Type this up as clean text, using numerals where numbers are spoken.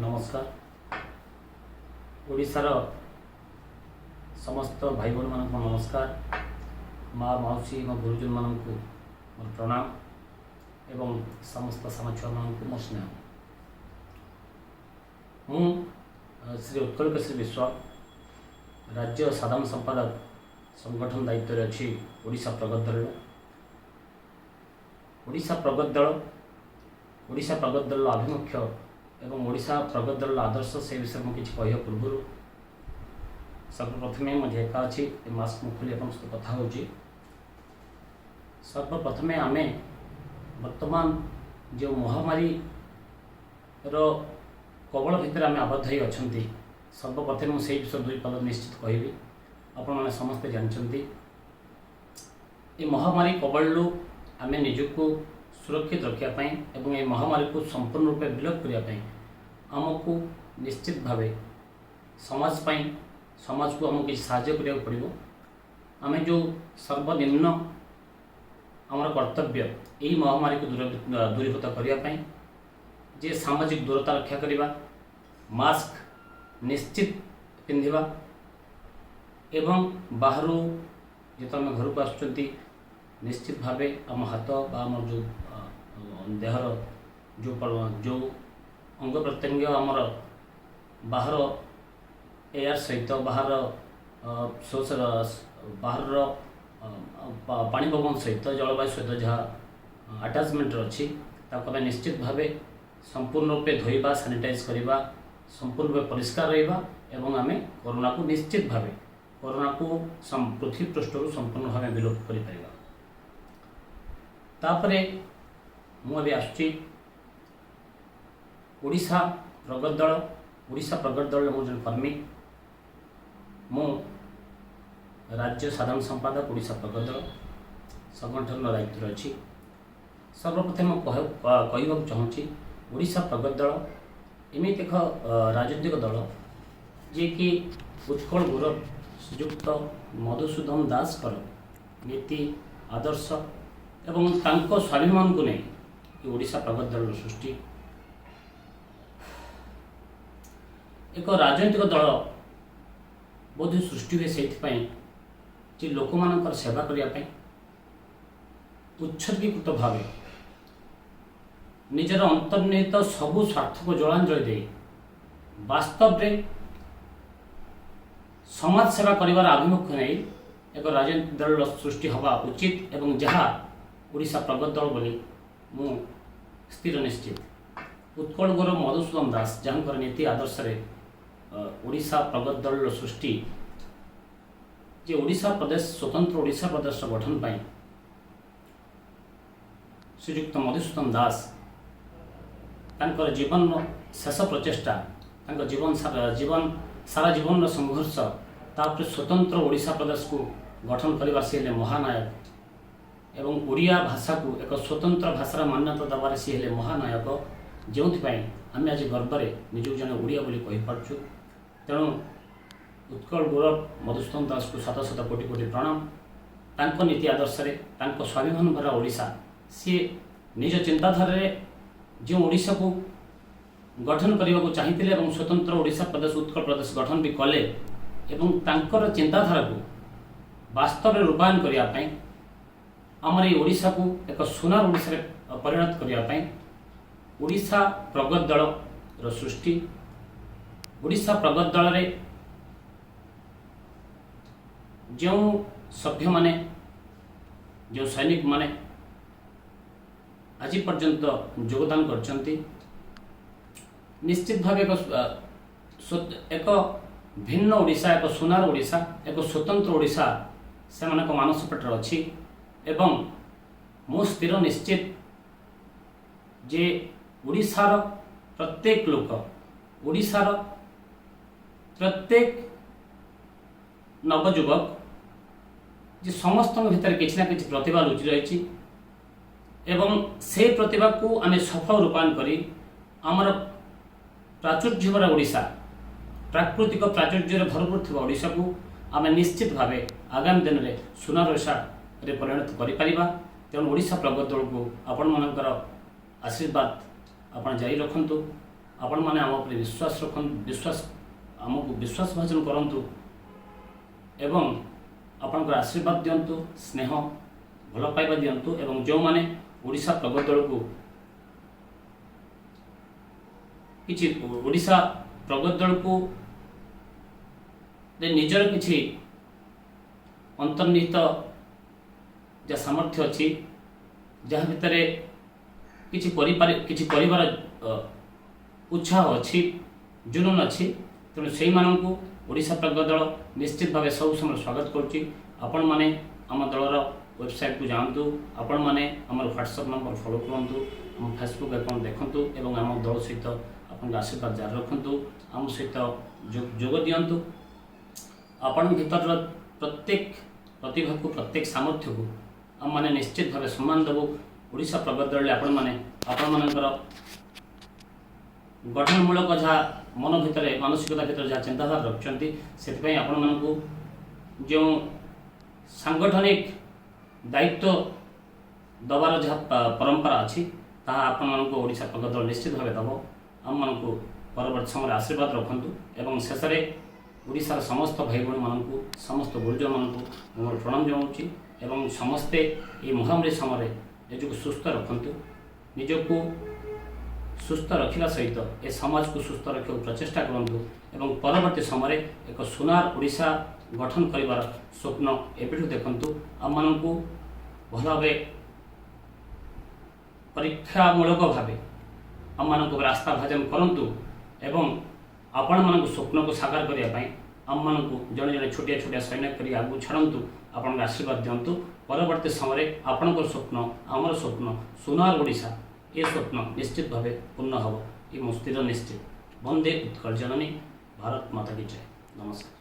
नमस्कार। ओडिशार समस्त भाई भौणी मानक नमस्कार। माँ मौसी और गुरुजन मानक मोर प्रणाम एवं समस्त साम छुआ मानक मो स्नेह। मु श्री उत्कल केशरी विश्व राज्य साधारण संपादक संगठन दायित्व अच्छी ओडिशा प्रगत दल। ओडिशा प्रगत दल आभिमुख्य एवं ओडिशा प्रगत दल आदर्श से विषय में किसी कह पूर्व सर्वप्रथमे मुझे एका अच्छी मास्क मुखली आप कथा हो। सर्वप्रथमे आम वर्तमान जो महामारी रो कबल भितर आम आबद्ध हो अच्छा सर्वप्रथमे मुझे विषय दुई पद निश्चित कहबी। आपण मैंने समस्ते जानते ये महामारी कबलू आम निजक सुरक्षित रखापी और ये महामारी को संपूर्ण रूपे विलोप करने आमको निश्चित भाव समाज को आमको किसी साहाय्य करा पड़ो। आम जो सर्वनिम्न आमर कर्तव्य यही महामारी को दूरीभूत करने जे सामाजिक दूरता रक्षा करवा, मास्क निश्चित पिंधिबा एवं बाहर जो आम घर को आसुँच निश्चित भाव आम हाथ आम जो देहर जो अंग प्रत्यंग आमर बाहर एयर सहित बाहर बाहर पानी पवन सहित जलवायु सहित जहाँ आटाचमेंट अच्छी निश्चित भाव संपूर्ण रूपे धोइबा, सानिटाइज करवा, संपूर्ण रूपे परिष्कार रहिबा एवं आम कोरोना को निश्चित भाव कोरोना को पृथ्वी पृष्ठर संपूर्ण भाव विलोप कर तापरे मुझे आसुची ओडिशा प्रगत दल मुझे कर्मी मु राज्य साधारण संपादक ओडिशा प्रगत दल संगठन दायित्व अच्छी। सर्वप्रथम कहवाक चाहूँगी ओडिशा प्रगत दल एमती एक राजनीतिक दल जे कि उत्कल गौरव श्रीयुक्त मधुसूदन दास नीति आदर्श एवं तांको स्वाभिमान को नहीं ओडिशा प्रगत दल सृष्टि एक राजनीतिक दल बोध सृष्टि हुए से लोक मान सेवा करने उत्सर्गीकृत भाव निजर अंतर्निहित सबू स्वार्थ को जलांजलि दे वास्तव में समाज सेवा कर आभिमुख्य नहीं एक राजनीतिक दल सृष्टि हवा उचित एवं जहाँ ओडिशा प्रगत दल बोली मु स्थिर निश्चित। उत्कल गौरव मधुसूदन दास जहाँ नीति आदर्श ओडिशा प्रगत दल सृष्टि जे ओडिशा प्रदेश स्वतंत्र ओडिशा प्रदेश गठन पाई श्रीयुक्त मधुसूदन दास तांकर जीवन शेष प्रचेष्टा जीवन सारा जीवन संघर्ष तापर स्वतंत्र ओडिशा प्रदेश को गठन करने से महानायक एवं ओडिया भाषा को एक स्वतंत्र भाषार मान्यता देवार सी हेले महानायक जो आम आज गर्व निजक जन ओडिया बोली कहीपरचु। तेणु उत्कल गौरव मधुसूदन दास को शत शत कोटि कोटि प्रणाम। तांको नीति आदर्श तांको स्वाभिमान भरा ओडिशा सी निज चिंताधार जो ओडिशा को गठन करने को चाहिए और स्वतंत्र ओडिशा प्रदेश उत्कल प्रदेश गठन भी कले एवं तांकर चिंताधारा को वास्तव में रूपायन करने आमर ये ओडिशा को एक सुनार ओडिशा परिणत करने ओडिशा प्रगत दल सृष्टि ओडिशा प्रगत दल रे जो सभ्य माने जो सैनिक माने आज पर्यंत योगदान करछंती निश्चित भाव एक भिन्न ओडिशा एक सुनार ओडिशा एक स्वतंत्र ओडिशा से मानस पेटर अच्छी एवं मु स्थिर निश्चित जे ओडिशार प्रत्येक लोक ओडिशार प्रत्येक नवयुवक जे समस्त भीतर किसी ना किसी प्रतिभा लुचि रही एवं से प्रतिभा को आम सफल रूपायन करी आमर प्राचुर्य भरा ओडिशा प्राकृतिक प्राचुर्य भरपूर थी ओडिशा को आम निश्चित भाव आगामी दिन में सुनार ओडिशा रे परिणत करिपारिबा। तेणु ओडिशा प्रगत दल को आपण मानकर आशीर्वाद आपण जारी रखंतु। आपण मैंने आम उपर विश्वास रखु विश्वास आमको विश्वास भाजन करंतु एवं आपनकर आशीर्वाद दियंतु स्नेह भल पाइबा दियंतु एवं जो माने ओडिशा प्रगत दल को किछि ओडिशा प्रगत दल को निजर किछि अंतर्निहित जा सामर्थ्य अच्छी जहाँ भितर किछि परिवार उत्साह अच्छी जुनून अच्छी तेणु से ओडिशा प्रगत दल निश्चित भाव सब समय स्वागत करुच्ची। आपण मैंने आम दलर वेबसाइट को जातु आपण मैंने आम व्हाट्सएप नंबर फॉलो करूँ आम फेसबुक अकाउंट देखूँ और आम दल सहित आप आशीर्वाद जारी रखु आम सहित जोग दिंतु आपण भीतर प्रत्येक प्रतिभा को प्रत्येक सामर्थ्य को आम मैंने निश्चित भाव सम्मान देवु। ओडिशा प्रगत दल आपण मैंने गठनमूलक जहाँ मन भितर मानसिकता भितर जहाँ चिंताधारा रखिंट से आपण मानक जो सांगठनिक दायित्व दबार जहाँ परंपरा अच्छी ताहा आपण मानक ओडिशा प्रगत दल निश्चित भाव दब आम मानक परवर्त समय आशीर्वाद रखु एवं शेष में ओडिशार समस्त भाई भाई मानक समस्त गुरुजन मानक मोर प्रणाम जनाऊँगी एवं समस्ते ये महामारी समय निजक सुस्थ रखु निजक सुस्थ रखा सहित ए समाज को सुस्थ रखा प्रचेषा करूँ एवं परवर्ती समय एक सुनार ओडिशा गठन कर स्वप्न एबेठू देखु आम मान भल भाव परीक्षामूलक भाव आम मान आस्था भाजन करूँ एवं आपण मान स्वप्न को साकार करने आम मान जड़े जड़े छोटिया छोटिया सैन्य कर आगू छाड़ू आपण आशीर्वाद दिंतु परवर्ती समय आपणकर स्वप्न आमर स्वप्न सुनार ओडिशा ये स्वप्न निश्चित भाव पूर्ण हम ये मो स्थिर निश्चित। वंदे उत्कल जननी भारत माता की जय। नमस्कार।